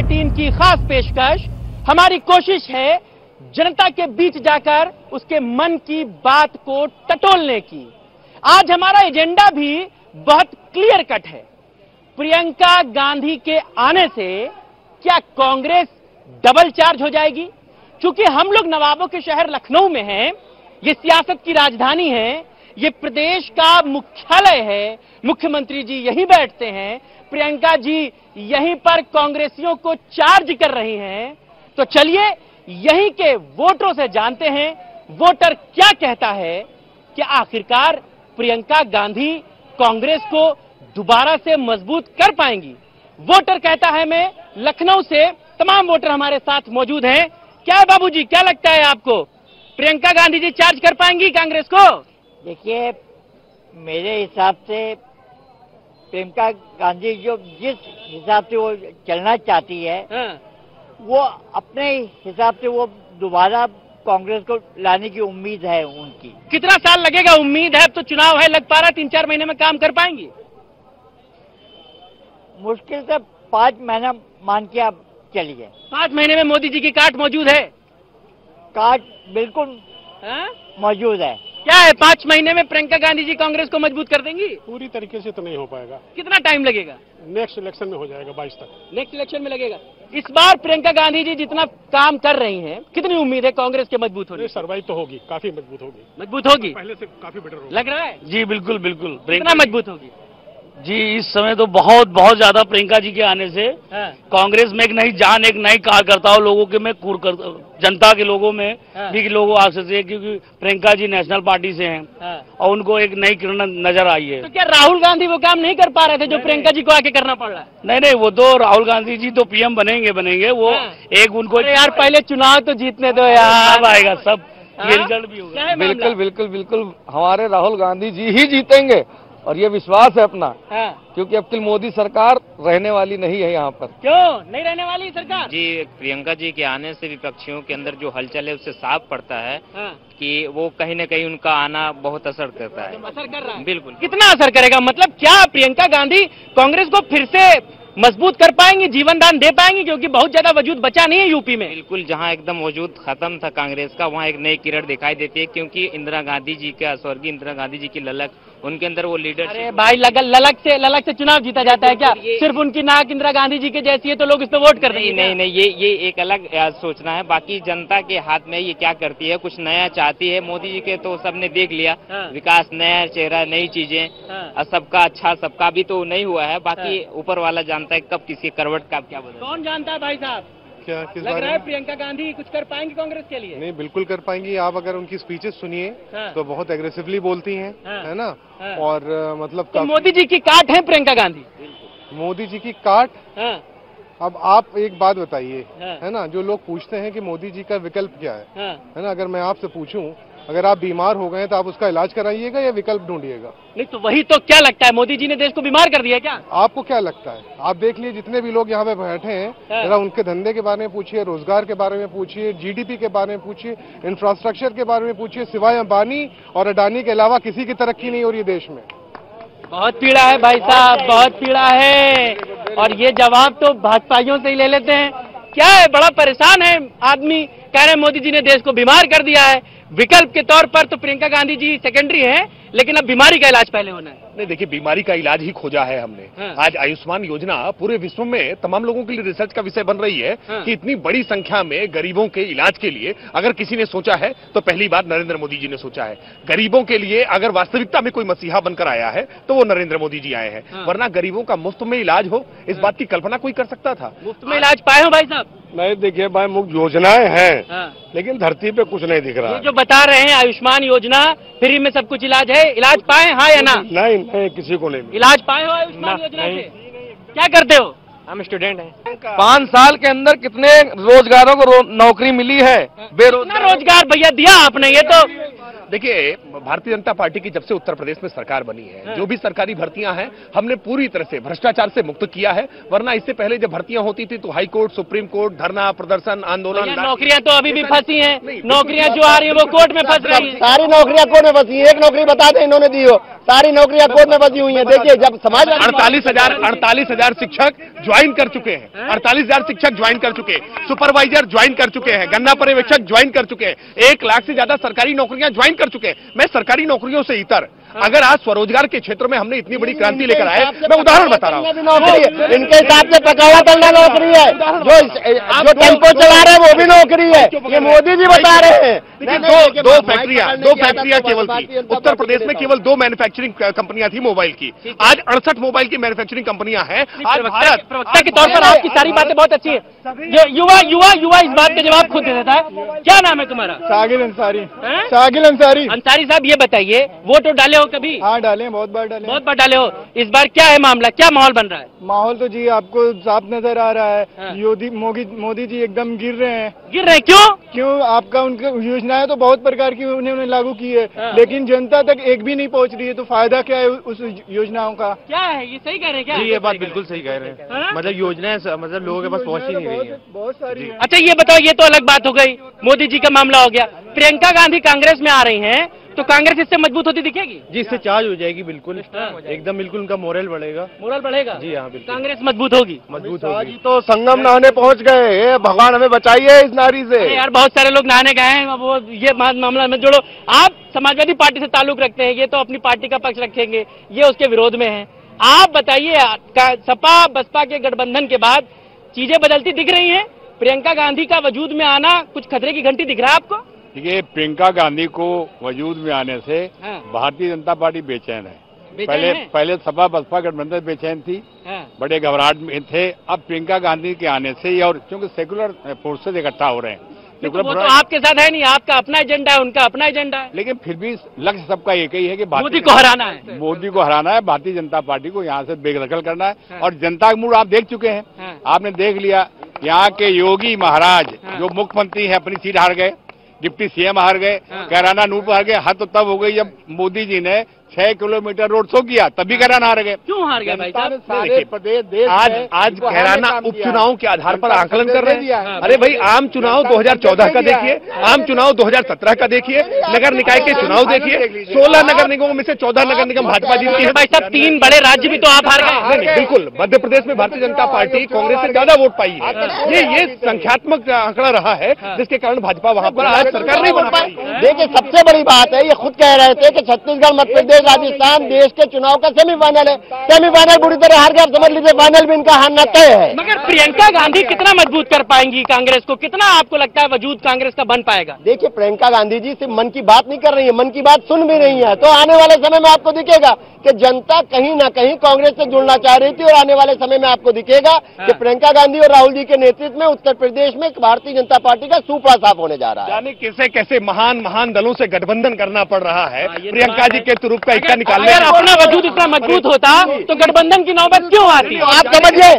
Bulletin की खास पेशकश। हमारी कोशिश है जनता के बीच जाकर उसके मन की बात को टटोलने की। आज हमारा एजेंडा भी बहुत क्लियर कट है। प्रियंका गांधी के आने से क्या कांग्रेस डबल चार्ज हो जाएगी? क्योंकि हम लोग नवाबों के शहर लखनऊ में हैं, ये सियासत की राजधानी है, ये प्रदेश का मुख्यालय है, मुख्यमंत्री जी यहीं बैठते हैं, प्रियंका जी यहीं पर कांग्रेसियों को चार्ज कर रही हैं। तो चलिए यहीं के वोटरों से जानते हैं वोटर क्या कहता है कि आखिरकार प्रियंका गांधी कांग्रेस को दोबारा से मजबूत कर पाएंगी। वोटर कहता है मैं लखनऊ से, तमाम वोटर हमारे साथ मौजूद हैं। क्या है बाबूजी, क्या लगता है आपको, प्रियंका गांधी जी चार्ज कर पाएंगी कांग्रेस को? देखिए, मेरे हिसाब से प्रियंका गांधी जो जिस हिसाब से वो चलना चाहती है, वो अपने हिसाब से वो दोबारा कांग्रेस को लाने की उम्मीद है उनकी। कितना साल लगेगा? उम्मीद है, अब तो चुनाव है, लग पा रहा है 3-4 महीने में काम कर पाएंगी? मुश्किल से 5 महीना मान के आप चलिए। 5 महीने में मोदी जी की काट मौजूद है? काट बिल्कुल मौजूद है। क्या है, 5 महीने में प्रियंका गांधी जी कांग्रेस को मजबूत कर देंगी? पूरी तरीके से तो नहीं हो पाएगा। कितना टाइम लगेगा? नेक्स्ट इलेक्शन में हो जाएगा, 22 तक। नेक्स्ट इलेक्शन में लगेगा। इस बार प्रियंका गांधी जी जितना काम कर रही हैं, कितनी उम्मीद है कांग्रेस के मजबूत होने? सर्वाइव तो होगी, काफी मजबूत होगी। मजबूत होगी, पहले से काफी बेटर होगी, लग रहा है। जी बिल्कुल बिल्कुल। कितना मजबूत होगी? जी इस समय तो बहुत ज्यादा प्रियंका जी के आने से कांग्रेस में एक नई जान, एक नई कार्यकर्ताओं लोगों के में जनता के लोगों में भी लोगों आ सकते हैं, क्योंकि प्रियंका जी नेशनल पार्टी से हैं और उनको एक नई किरण नजर आई है। तो क्या राहुल गांधी वो काम नहीं कर पा रहे थे जो प्रियंका जी को आके करना पड़ रहा है? नहीं, वो तो राहुल गांधी जी तो पीएम बनेंगे वो एक उनको यार पहले चुनाव तो जीतने दो यार, सब आएगा, सब ये रिजल्ट भी होगा। बिल्कुल हमारे राहुल गांधी जी ही जीतेंगे और ये विश्वास है अपना, क्योंकि अब की मोदी सरकार रहने वाली नहीं है यहाँ पर। क्यों नहीं रहने वाली सरकार? जी प्रियंका जी के आने से विपक्षियों के अंदर जो हलचल है उससे साफ पड़ता है कि वो कहीं न कहीं उनका आना बहुत असर करता है। असर कर रहा है? बिल्कुल। कितना असर करेगा? मतलब क्या प्रियंका गांधी कांग्रेस को फिर से मजबूत कर पाएंगी, जीवन दान दे पाएंगी? क्योंकि बहुत ज्यादा वजूद बचा नहीं है यूपी में। बिल्कुल, जहां एकदम वजूद खत्म था कांग्रेस का, वहां एक नई किरण दिखाई देती है, क्योंकि इंदिरा गांधी जी का, स्वर्गीय इंदिरा गांधी जी की ललक, उनके अंदर वो लीडर। अरे भाई, ललक से चुनाव जीता जाता है क्या? सिर्फ उनकी नाक इंदिरा गांधी जी के जैसी है तो लोग इस पे वोट कर देंगे? नहीं, ये एक अलग सोचना है। बाकी जनता के हाथ में ये क्या करती है, कुछ नया चाहती है। मोदी जी के तो सबने देख लिया, विकास, नया चेहरा, नई चीजें, सबका अच्छा, सबका भी तो नहीं हुआ है। बाकी ऊपर वाला जानता है कब किसी करवट का क्या बदल। कौन जानता है भाई साहब? क्या किस लग रहा है प्रियंका गांधी कुछ कर पाएंगी कांग्रेस के लिए? नहीं, बिल्कुल कर पाएंगी। आप अगर उनकी स्पीचेस सुनिए तो बहुत एग्रेसिवली बोलती हैं, है ना? और मतलब तो मोदी जी की काट है प्रियंका गांधी? मोदी जी की काट। अब आप एक बात बताइए, है ना, जो लोग पूछते हैं कि मोदी जी का विकल्प क्या है ना, अगर मैं आपसे पूछूं, अगर आप बीमार हो गए तो आप उसका इलाज कराइएगा या विकल्प ढूंढिएगा? नहीं तो वही तो, क्या लगता है मोदी जी ने देश को बीमार कर दिया क्या? आपको क्या लगता है? आप देख लीजिए, जितने भी लोग यहाँ पे बैठे हैं, जरा उनके धंधे के बारे में पूछिए, रोजगार के बारे में पूछिए, जीडीपी के बारे में पूछिए, इंफ्रास्ट्रक्चर के बारे में पूछिए। सिवाय अंबानी और अडानी के अलावा किसी की तरक्की नहीं हो रही है देश में। बहुत पीड़ा है भाई साहब, बहुत पीड़ा है। और ये जवाब तो भाजपाइयों से ही ले लेते हैं। क्या है, बड़ा परेशान है आदमी, कह रहे मोदी जी ने देश को बीमार कर दिया है। विकल्प के तौर पर तो प्रियंका गांधी जी सेकेंडरी है, लेकिन अब बीमारी का इलाज पहले होना है। नहीं, देखिए, बीमारी का इलाज ही खोजा है हमने। आज आयुष्मान योजना पूरे विश्व में तमाम लोगों के लिए रिसर्च का विषय बन रही है कि इतनी बड़ी संख्या में गरीबों के इलाज के लिए अगर किसी ने सोचा है तो पहली बार नरेंद्र मोदी जी ने सोचा है। गरीबों के लिए अगर वास्तविकता में कोई मसीहा बनकर आया है तो वो नरेंद्र मोदी जी आए हैं, वरना गरीबों का मुफ्त में इलाज हो, इस बात की कल्पना कोई कर सकता था? मुफ्त में इलाज पाए हो भाई साहब? नहीं, देखिए भाई, मुख्य योजनाएं हैं लेकिन धरती पे कुछ नहीं दिख रहा। जो बता रहे हैं आयुष्मान योजना, फ्री में सब कुछ इलाज है, इलाज पाए हाँ या ना? नहीं, किसी को नहीं। इलाज पाए हो आयुष्मान योजना से? क्या करते हो? हम स्टूडेंट हैं। 5 साल के अंदर कितने रोजगारों को नौकरी मिली है? बेरोजगार रोजगार भैया दिया आपने, ये तो देखिए, भारतीय जनता पार्टी की जब से उत्तर प्रदेश में सरकार बनी है, जो भी सरकारी भर्तियां हैं हमने पूरी तरह से भ्रष्टाचार से मुक्त किया है। वरना इससे पहले जब भर्तियां होती थी तो हाई कोर्ट, सुप्रीम कोर्ट, धरना प्रदर्शन, आंदोलन। नौकरियां तो अभी भी फंसी हैं, नौकरियां जो आ रही है वो कोर्ट में फंस रही है। सारी नौकरियां कोर्ट में फंसी है। एक नौकरी बता दें इन्होंने दी हो, सारी नौकरियां कोर्ट में फंसी हुई है। देखिए, जब समाज 48,000 शिक्षक ज्वाइन कर चुके हैं, 48,000 शिक्षक ज्वाइन कर चुके हैं, सुपरवाइजर ज्वाइन कर चुके हैं, गन्ना पर्यवेक्षक ज्वाइन कर चुके हैं, 1 लाख से ज्यादा सरकारी नौकरियां ज्वाइन कर चुके हैं। मैं सरकारी नौकरियों से इतर अगर आज स्वरोजगार के क्षेत्र में हमने इतनी बड़ी क्रांति लेकर आए, मैं उदाहरण बता रहा हूँ। नौकरी इनके हिसाब से पकौड़ा तलना नौकरी है, जो टेम्पो चला रहे हैं वो भी नौकरी है, ये मोदी जी बता रहे हैं। दो फैक्ट्रियां केवल थी उत्तर प्रदेश में, केवल 2 मैन्युफैक्चरिंग कंपनियां थी मोबाइल की। आज 68 मोबाइल की मैन्युफैक्चरिंग कंपनियां हैं। आज भारत प्रवक्ता के तौर पर आपकी सारी बातें बहुत अच्छी है। युवा इस बात का जवाब खुद दे देता है। क्या नाम है तुम्हारा? शागिल अंसारी। शागिल अंसारी। अंसारी साहब, ये बताइए, वोट तो डाले हो कभी? हाँ डाले, बहुत बार डाले। बहुत बार डाले हो। इस बार क्या है मामला, क्या माहौल बन रहा है? माहौल तो जी आपको साफ नजर आ रहा है। मोदी जी एकदम गिर रहे हैं। गिर रहे हैं? क्यों? आपका उनकी योजनाएं तो बहुत प्रकार की उन्होंने लागू की है, लेकिन जनता तक एक भी नहीं पहुंच रही है। तो फायदा क्या है उस योजनाओं का? क्या है, ये सही कह रहे हैं क्या? जी, ये बात बिल्कुल सही कह रहे हैं। मतलब योजनाएं मतलब लोगों के पास पहुंच ही नहीं रही है, बहुत सारी। अच्छा ये बताओ, ये तो अलग बात हो गई, मोदी जी का मामला हो गया। प्रियंका गांधी कांग्रेस में आ रही हैं, तो कांग्रेस इससे मजबूत होती दिखेगी? जी, इससे चार्ज हो जाएगी बिल्कुल, एकदम बिल्कुल उनका मोरल बढ़ेगा। मोरल बढ़ेगा? जी हाँ, बिल्कुल कांग्रेस मजबूत होगी। मजबूत होगी। तो संगम नहाने पहुंच गए, भगवान हमें बचाइए इस नारी से। यार बहुत सारे लोग नहाने गए हैं, वो ये मामला में जोड़ो। आप समाजवादी पार्टी से ताल्लुक रखते हैं, ये तो अपनी पार्टी का पक्ष रखेंगे, ये उसके विरोध में है। आप बताइए, सपा बसपा के गठबंधन के बाद चीजें बदलती दिख रही हैं? प्रियंका गांधी का वजूद में आना कुछ खतरे की घंटी दिख रहा है आपको? देखिए, प्रियंका गांधी को वजूद में आने से भारतीय जनता पार्टी बेचैन है। पहले सपा बसपा गठबंधन बेचैन थी, बड़े घबराहट में थे। अब प्रियंका गांधी के आने से, और क्योंकि सेकुलर फोर्सेज इकट्ठा हो रहे हैं, तो वो तो आपके साथ है नहीं, आपका अपना एजेंडा है, उनका अपना एजेंडा है। लेकिन फिर भी लक्ष्य सबका एक ही है कि मोदी को हराना है। मोदी को हराना है, भारतीय जनता पार्टी को यहाँ से बेदखल करना है। और जनता का मूड आप देख चुके हैं, आपने देख लिया। यहाँ के योगी महाराज जो मुख्यमंत्री है, अपनी सीट हार गए, डिप्टी सीएम हार गए, कैराना नूप हार गए। हद तो तब हो गई जब मोदी जी ने 6 किलोमीटर रोड शो किया, तभी कैराना हार गए। क्यों हार गए भाई साहब? आज कैराना उपचुनाव के आधार पर आकलन कर रहे हैं। अरे भाई, आम चुनाव 2014 का देखिए, आम चुनाव 2017 का देखिए, नगर निकाय के चुनाव देखिए। 16 नगर निगमों में से 14 नगर निगम भाजपा जीती है। भाई साहब, 3 बड़े राज्य भी तो आप हार गए। बिल्कुल, मध्य प्रदेश में भारतीय जनता पार्टी कांग्रेस से ज्यादा वोट पाई है। ये संख्यात्मक आंकड़ा रहा है, जिसके कारण भाजपा वहां पर आज सरकार नहीं बन पाई। देखिए, सबसे बड़ी बात है, ये खुद कह रहे थे कि छत्तीसगढ़, मध्य प्रदेश, राजस्थान देश के चुनाव का सेमीफाइनल है। सेमीफाइनल बुरी तरह हार गया, समझ लीजिए फाइनल भी इनका हारना तय है। मगर प्रियंका गांधी कितना मजबूत कर पाएंगी कांग्रेस को? कितना आपको लगता है वजूद कांग्रेस का बन पाएगा? देखिए, प्रियंका गांधी जी सिर्फ मन की बात नहीं कर रही है, मन की बात सुन भी रही है। तो आने वाले समय में आपको दिखेगा कि जनता कहीं ना कहीं कांग्रेस से जुड़ना चाह रही थी, और आने वाले समय में आपको दिखेगा कि प्रियंका गांधी और राहुल जी के नेतृत्व में उत्तर प्रदेश में भारतीय जनता पार्टी का सूपड़ा साफ होने जा रहा है। यानी कैसे कैसे महान दलों से गठबंधन करना पड़ रहा है प्रियंका जी के तुरुप का इक्का निकालने। अगर अपना वजूद इतना मजबूत होता तो गठबंधन की नौबत क्यों आती? आप समझिए,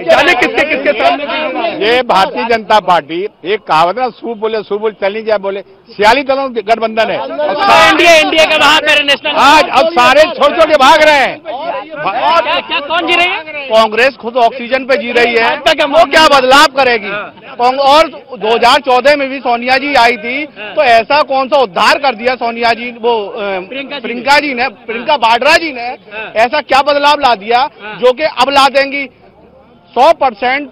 जाने किसके साथ। ये भारतीय जनता पार्टी, एक कहावत ना, सूप बोले चलनी जाए बोले, 46 दलों गठबंधन है। इंडिया का वहां पर नेशनल आज अब सारे छोड़ के भाग रहे हैं। क्या कौन जी रही है? कांग्रेस खुद ऑक्सीजन पे जी रही है, वो क्या बदलाव करेगी? और 2014 में भी सोनिया जी आई थी, तो ऐसा कौन सा उद्धार कर दिया सोनिया जी, वो प्रियंका वाड्रा जी ने ऐसा क्या बदलाव ला दिया जो कि अब ला देंगी? 100%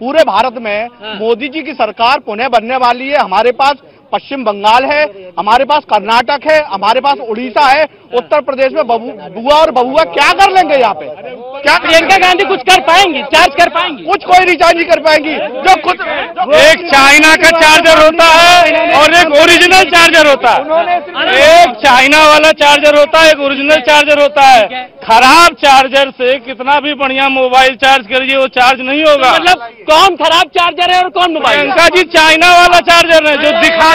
पूरे भारत में मोदी जी की सरकार पुनः बनने वाली है। हमारे पास पश्चिम बंगाल है, हमारे पास कर्नाटक है, हमारे पास उड़ीसा है, उत्तर प्रदेश में बुआ और बबुआ क्या कर लेंगे यहाँ पे? क्या प्रियंका गांधी कुछ कर पाएंगी? चार्ज कर पाएंगी? कुछ कोई रिचार्ज नहीं कर पाएंगी। जो खुद एक चाइना का चार्जर होता है और एक ओरिजिनल चार्जर होता है। एक चाइना वाला चार्जर होता है, एक ओरिजिनल चार्जर होता है। खराब चार्जर से कितना भी बढ़िया मोबाइल चार्ज करिए, वो चार्ज नहीं होगा। मतलब कौन खराब चार्जर है और कौन मोबाइल? प्रियंका जी चाइना वाला चार्जर है जो दिखा।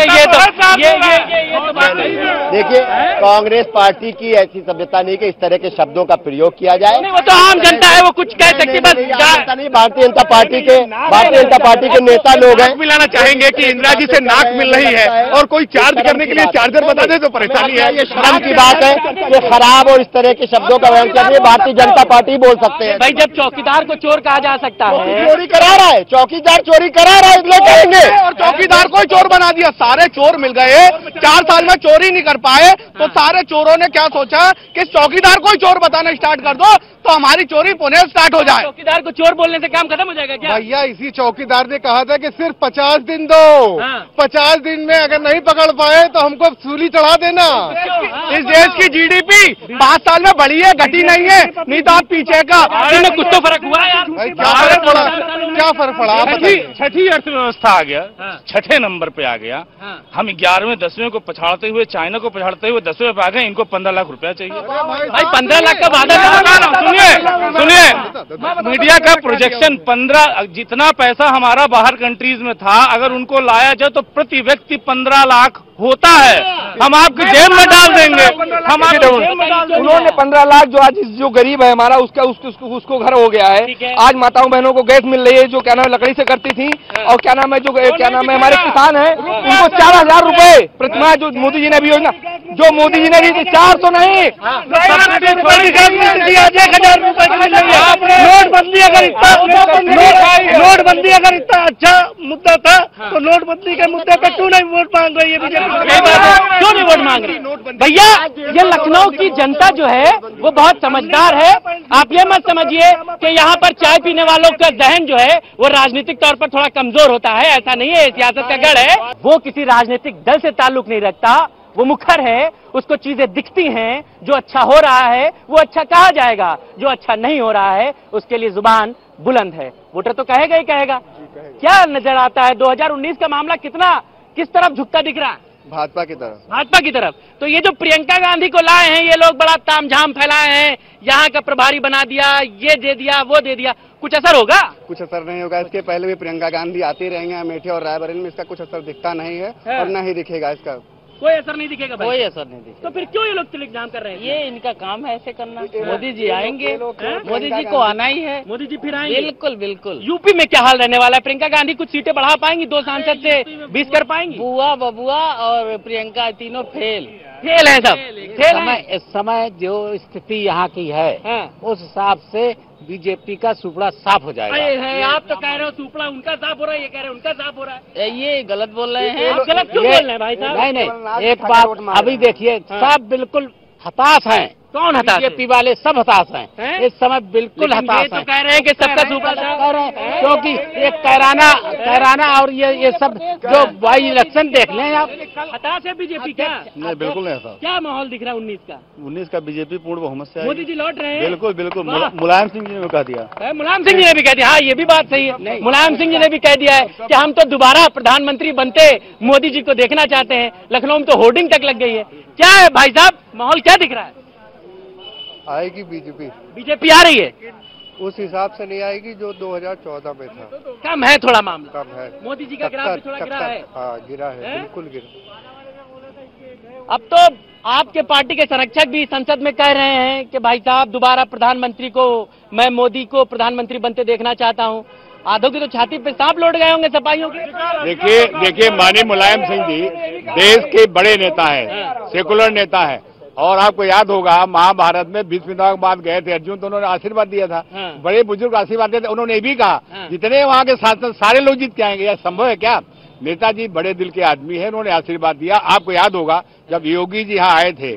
देखिए, कांग्रेस पार्टी पार्टी की ऐसी सभ्यता नहीं कि इस तरह के शब्दों का प्रयोग किया जाए। नहीं, वो तो आम जनता है, वो कुछ कह सकती बस। नहीं, भारतीय जनता पार्टी के नेता लोग हैं। मिलाना चाहेंगे कि इंदिरा जी से नाक मिल रही है और कोई चार्ज करने के लिए चार्जर बता दे तो परेशानी है। ये शर्म की बात है कि खराब और इस तरह के शब्दों का प्रयोग करके भारतीय जनता पार्टी बोल सकते हैं। भाई जब चौकीदार को चोर कहा जा सकता है, चोरी करा रहा है, चौकीदार चोरी करा रहा है इसलिए कहेंगे। और चौकीदार को चोर बना दिया, सारे चोर मिल गए, 4 साल में चोरी नहीं कर पाए, तो सारे चोरों ने क्या सोचा कि चौकीदार को ही चोर बताना स्टार्ट कर दो तो हमारी चोरी पुणे स्टार्ट हो जाए। चौकीदार को चोर बोलने से काम खत्म हो जाएगा क्या? भैया इसी चौकीदार ने कहा था कि सिर्फ 50 दिन दो, 50 दिन में अगर नहीं पकड़ पाए तो हमको सूली चढ़ा देना। इस देश की जीडीपी 5 साल में बढ़ी है, घटी नहीं है, नहीं तो आप पीछे का। कुछ तो फर्क हुआ यार, क्या फर्क पड़ा? क्या फर्क पड़ा? छठी अर्थव्यवस्था आ गया, छठे नंबर पे आ गया। हम 11वें 10वें को पछाड़ते हुए, चाइना को पछाड़ते हुए 10वें पे आ गए। इनको 15 लाख रुपया चाहिए। भाई 15 लाख का वादा। सुनिए, मीडिया का प्रोजेक्शन 15, जितना पैसा हमारा बाहर कंट्रीज में था, अगर उनको लाया जाए तो प्रति व्यक्ति 15 लाख होता है। हम आपकी जेब में डाल देंगे, हम उन्होंने 15 लाख जो गरीब है हमारा उसको घर हो गया है। आज माताओं बहनों को गैस मिल रही है, जो क्या नाम लकड़ी से करती थी, और क्या नाम है जो क्या नाम है हमारे किसान है उनको 4000 रुपए प्रतिमाह जो मोदी जी ने भी योजना, जो मोदी जी ने दी थी 4 तो नहीं, 1000 रुपए। नोटबंदी अगर इतना अच्छा मुद्दा था तो नोटबंदी के मुद्दे पे क्यों नहीं वोट मांग रही है बीजेपी? क्यों नहीं वोट मांग रही? भैया ये लखनऊ की जनता जो है वो बहुत समझदार है। आप ये मत समझिए कि यहाँ पर चाय पीने वालों का जहन जो है वो राजनीतिक तौर पर थोड़ा कमजोर होता है, ऐसा नहीं है, सियासत का गढ़ है। वो किसी राजनीतिक दल से ताल्लुक नहीं रखता, वो मुखर है, उसको चीजें दिखती हैं। जो अच्छा हो रहा है वो अच्छा कहा जाएगा, जो अच्छा नहीं हो रहा है उसके लिए जुबान बुलंद है। वोटर तो कहेगा ही कहेगा। क्या नजर आता है 2019 का मामला किस तरफ झुकता दिख रहा है? भाजपा की तरफ। भाजपा की तरफ। तो ये जो प्रियंका गांधी को लाए हैं ये लोग, बड़ा तामझाम फैलाए हैं, यहाँ का प्रभारी बना दिया, ये दे दिया, वो दे दिया, कुछ असर होगा? कुछ असर नहीं होगा। इसके पहले भी प्रियंका गांधी आती रहेंगे अमेठी और रायबरेली में, इसका कुछ असर दिखता नहीं है और न ही दिखेगा। इसका कोई असर नहीं दिखेगा भाई? कोई असर नहीं दिखेगा। तो फिर क्यों ये लोग तिल एग्जाम कर रहे हैं? ये इनका काम है ऐसे करना। मोदी जी आएंगे, मोदी जी को आना ही है। मोदी जी फिर आएंगे? बिल्कुल बिल्कुल। यूपी में क्या हाल रहने वाला है? प्रियंका गांधी कुछ सीटें बढ़ा पाएंगी? 2 सांसद से 20 कर पाएंगी? बुआ बबुआ और प्रियंका तीनों फेल है सब। इस समय जो स्थिति यहाँ की है उस हिसाब से बीजेपी का सुपड़ा साफ हो जाएगा। आप तो कह रहे हो सुपड़ा उनका साफ हो रहा है, ये कह रहे हैं उनका साफ हो रहा है। ये गलत बोल रहे हैं। आप गलत क्यों बोल रहे हैं भाई साहब? नहीं, एक बात अभी देखिए, सब बिल्कुल हताश हैं। कौन हताश? बीजेपी वाले सब हताश हैं इस समय, बिल्कुल हताश हैं। तो कह रहे हैं कि सबका सुपड़ा कह रहे हैं, क्योंकि एक कैराना और ये सब जो बाई इलेक्शन देख लें आप। हताश है बीजेपी क्या? नहीं, बिल्कुल नहीं हताश। क्या माहौल दिख रहा है 19 का? बीजेपी पूर्ण बहुमत से मोदी जी लौट रहे हैं। बिल्कुल मुलायम सिंह जी ने कह दिया। मुलायम सिंह जी ने भी कह दिया। हाँ, ये भी बात सही है। मुलायम सिंह जी ने भी कह दिया है कि हम तो दोबारा प्रधानमंत्री बनते मोदी जी को देखना चाहते हैं। लखनऊ में तो होर्डिंग तक लग गई है। क्या है भाई साहब, माहौल क्या दिख रहा है? आएगी बीजेपी आ रही है? उस हिसाब से नहीं आएगी जो 2014 में था। कम है, थोड़ा मामला कम है। मोदी जी का ग्राफ भी थोड़ा गिरा है। हाँ, गिरा है, बिल्कुल गिरा। अब तो आपके पार्टी के संरक्षक भी संसद में कह रहे हैं कि भाई साहब दोबारा प्रधानमंत्री को, मैं मोदी को प्रधानमंत्री बनते देखना चाहता हूं। आधों की तो छाती पे सांप लौट गए होंगे सपाइयों के। देखिए माननीय मुलायम सिंह जी देश के बड़े नेता है, सेकुलर नेता है, और आपको याद होगा महाभारत में भीष्म के बाद गए थे अर्जुन, तो उन्होंने आशीर्वाद दिया था। बड़े बुजुर्ग आशीर्वाद दिए थे। उन्होंने ये भी कहा जितने वहाँ के सांसद सारे लोग जीत के आएंगे। यह संभव है क्या? नेताजी बड़े दिल के आदमी है, उन्होंने आशीर्वाद दिया। आपको याद होगा जब योगी जी यहाँ आए थे,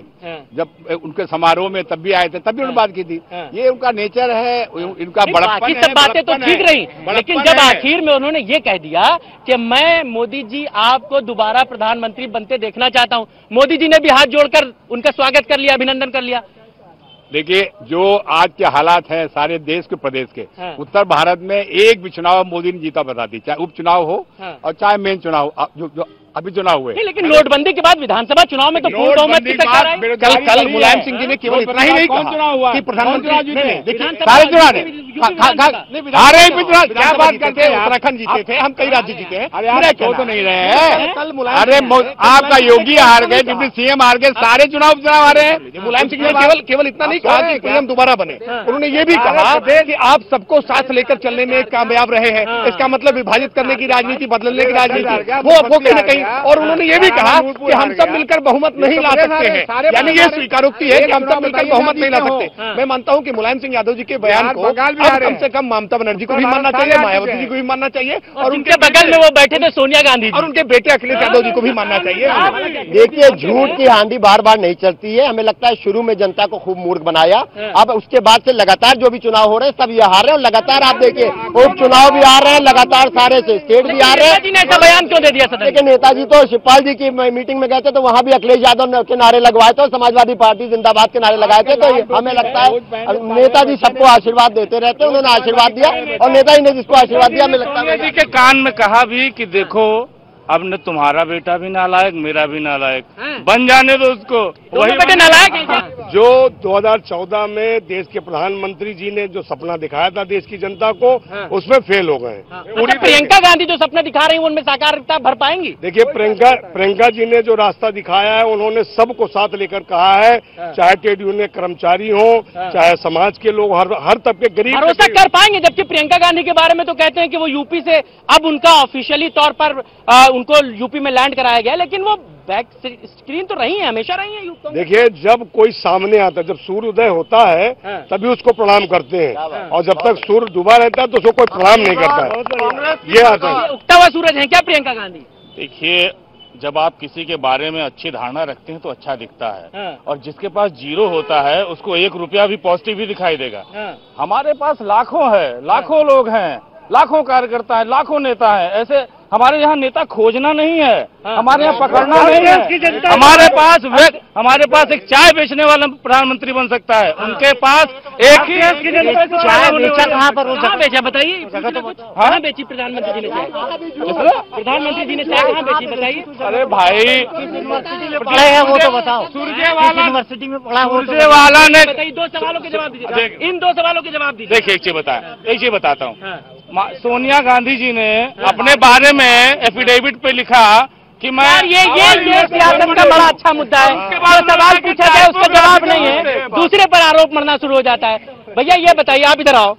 जब उनके समारोह में तब भी आए थे, तब भी उन्होंने बात की थी। ये उनका नेचर है, इनका बड़प्पन है। सब बातें तो ठीक रही, लेकिन जब आखिर में उन्होंने ये कह दिया कि मैं मोदी जी आपको दोबारा प्रधानमंत्री बनते देखना चाहता हूँ, मोदी जी ने भी हाथ जोड़कर उनका स्वागत कर लिया, अभिनंदन कर लिया। देखिए जो आज के हालात हैं सारे देश के प्रदेश के, उत्तर भारत में एक भी चुनाव मोदी ने जीता बता दी, चाहे उपचुनाव हो और चाहे मेन चुनाव जो अभी चुनाव हुए। लेकिन नोटबंदी के बाद विधानसभा चुनाव में तो पूर्ण बहुमत की सरकार आई। कल मुलायम सिंह जी ने केवल इतना ही नहीं कहा कि प्रधानमंत्री सारे चुनाव अरे गुजरात क्या बात करते हैं, उत्तराखंड जीते थे, हम कई राज्य जीते हैं। अरे तो नहीं रहे हैं। अरे आपका योगी हार गए, डिप्टी सीएम हार गए, सारे चुनाव आ रहे हैं। मुलायम सिंह ने केवल इतना नहीं कहा कि हम दोबारा बने, उन्होंने ये भी कहा कि आप सबको साथ लेकर चलने में कामयाब रहे हैं। इसका मतलब विभाजित करने की राजनीति, बदलने की राजनीति, वो कहीं न कहीं। और उन्होंने ये भी कहा कि हम सब मिलकर बहुमत नहीं ला सकते हैं, यानी ये स्वीकारोक्ति है कि हम सब मिलकर बहुमत नहीं ला सकते। मैं मानता हूं कि मुलायम सिंह यादव जी के बयान को कम से कम ममता बनर्जी को भी मानना चाहिए, मायावती जी को भी मानना चाहिए, और उनके बगल में वो बैठे थे सोनिया गांधी और उनके बेटे अखिलेश यादव जी को भी मानना चाहिए। देखिए, झूठ की आंधी बार बार नहीं चलती है। हमें लगता है शुरू में जनता को खूब मूर्ख बनाया, अब उसके बाद से लगातार जो भी चुनाव हो रहे हैं सब ये हार रहे हैं। और लगातार आप देखिए उपचुनाव भी आ रहे हैं, लगातार सारे से स्टेट भी आ रहे हैं। ऐसा बयान क्यों दे दिया सदन? लेकिन नेताजी तो शिवपाल जी की मीटिंग में गए थे, तो वहां भी अखिलेश यादव के नारे लगवाए थे और समाजवादी पार्टी जिंदाबाद के नारे लगाए थे। तो हमें लगता है नेताजी सबको आशीर्वाद देते रहते हैं, उन्होंने आशीर्वाद दिया और नेताजी ने जिसको आशीर्वाद दिया, हमें लगता है के कान में कहा भी कि देखो अब न तुम्हारा बेटा भी नालायक, मेरा भी नालायक, बन जाने दो उसको, वही बेटे नालायक। जो 2014 में देश के प्रधानमंत्री जी ने जो सपना दिखाया था देश की जनता को, उसमें फेल हो गए। पूरी प्रियंका गांधी जो सपना दिखा रही है उनमें साकारता भर पाएंगी? देखिए, प्रियंका जी ने जो रास्ता दिखाया है, उन्होंने सबको साथ लेकर कहा है, चाहे ट्रेड यूनियन कर्मचारी हो, चाहे समाज के लोग, हर तबके गरीब। भरोसा कर पाएंगे? जबकि प्रियंका गांधी के बारे में तो कहते हैं कि वो यूपी से अब उनका ऑफिशियली तौर पर उनको यूपी में लैंड कराया गया, लेकिन वो बैक स्क्रीन तो रही है, हमेशा रही है यूपी। देखिए, जब कोई सामने आता है, जब सूर्योदय होता है तभी उसको प्रणाम करते हैं, और जब तक सूर्य डूबा रहता है तो उसको कोई प्रणाम नहीं करता है। ये आता है। उगता हुआ सूरज है क्या प्रियंका गांधी? देखिए, जब आप किसी के बारे में अच्छी धारणा रखते हैं तो अच्छा दिखता है, और जिसके पास जीरो होता है उसको 1 रुपया भी पॉजिटिव ही दिखाई देगा। हमारे पास लाखों है, लाखों लोग हैं, लाखों कार्यकर्ता है, लाखों नेता है। ऐसे हमारे यहाँ नेता खोजना नहीं है, हमारे यहाँ पकड़ना नहीं है। हमारे पास एक चाय बेचने वाला प्रधानमंत्री बन सकता है, उनके पास एक ही चाय बेचा। कहाँ पर बेचा बताइए? कहाँ बेची प्रधानमंत्री जी ने चाय? प्रधानमंत्री जी ने चाय कहाँ बेची बताइए? अरे भाई पढ़े हैं वो तो बताओ। यूनिवर्सिटी में पढ़ा वाला ने बताइए, 2 सवालों के जवाब दीजिए। इन 2 सवालों के जवाब दीजिए। देखिए, एक चीज बताता हूँ। सोनिया गांधी जी ने अपने बारे में एफिडेविट पे लिखा कि मैं ये सियासत का बड़ा अच्छा मुद्दा है। सवाल पूछा जाए उसका जवाब नहीं है, दूसरे पर आरोप मरना शुरू हो जाता है। भैया ये बताइए, आप इधर आओ,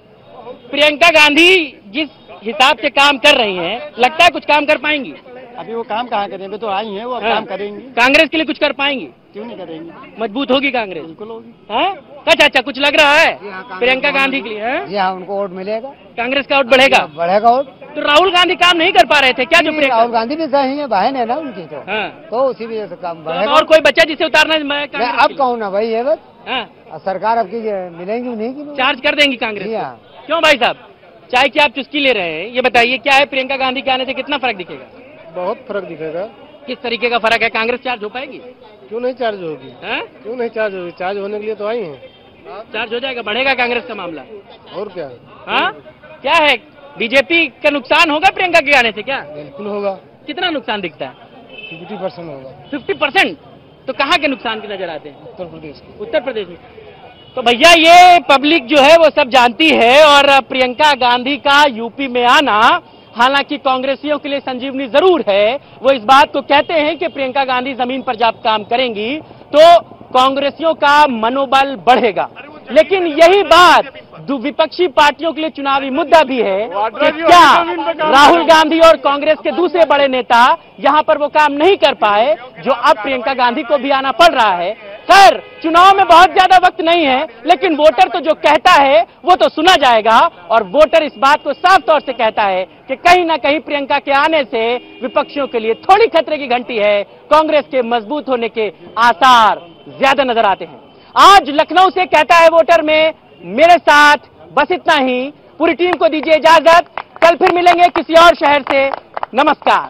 प्रियंका गांधी जिस हिसाब से काम कर रही हैं, लगता है कुछ काम कर पाएंगी? अभी वो काम कहाँ करेंगे, तो आई हैं वो काम करेंगी। कांग्रेस के लिए कुछ कर पाएंगी? क्यों नहीं करेंगी? मजबूत होगी कांग्रेस? बिल्कुल होगी। अच्छा, कुछ लग रहा है प्रियंका गांधी के लिए? जी हाँ, उनको वोट मिलेगा, कांग्रेस का वोट बढ़ेगा वोट। तो राहुल गांधी काम नहीं कर पा रहे थे क्या? जो राहुल गांधी भी सही है, बहन है ना उनकी, तो उसी वजह से काम बढ़ेगा। और कोई बच्चा जिसे उतारना? मैं अब कहूँ ना भाई, ये बस सरकार अब की मिलेंगी नहीं की चार्ज कर देंगी कांग्रेस? क्यों भाई साहब, चाय की आप चुस्की ले रहे हैं, ये बताइए क्या है, प्रियंका गांधी के आने से कितना फर्क दिखेगा? बहुत फर्क दिखेगा। किस तरीके का फर्क है? कांग्रेस चार्ज हो पाएगी? क्यों नहीं चार्ज होगी? क्यों नहीं चार्ज होगी? चार्ज होने के लिए तो आई है। चार्ज हो जाएगा, बढ़ेगा कांग्रेस का मामला। और क्या? क्या है, बीजेपी का नुकसान होगा प्रियंका के आने से क्या? बिल्कुल होगा। कितना नुकसान दिखता है? 50% होगा। 50%? तो कहाँ के नुकसान के नजर आते हैं? उत्तर प्रदेश में। तो भैया ये पब्लिक जो है वो सब जानती है, और प्रियंका गांधी का यूपी में आना हालांकि कांग्रेसियों के लिए संजीवनी जरूर है। वो इस बात को कहते हैं कि प्रियंका गांधी जमीन पर जब काम करेंगी तो कांग्रेसियों का मनोबल बढ़ेगा। लेकिन यही बात विपक्षी पार्टियों के लिए चुनावी मुद्दा भी है कि क्या राहुल गांधी और कांग्रेस के दूसरे बड़े नेता यहां पर वो काम नहीं कर पाए जो अब प्रियंका गांधी को भी आना पड़ रहा है। खैर, चुनाव में बहुत ज्यादा वक्त नहीं है, लेकिन वोटर तो जो कहता है वो तो सुना जाएगा, और वोटर इस बात को साफ तौर से कहता है कि कहीं ना कहीं प्रियंका के आने से विपक्षियों के लिए थोड़ी खतरे की घंटी है, कांग्रेस के मजबूत होने के आसार ज्यादा नजर आते हैं। आज लखनऊ से कहता है वोटर में मेरे साथ बस इतना ही। पूरी टीम को दीजिए इजाजत, कल फिर मिलेंगे किसी और शहर से। नमस्कार।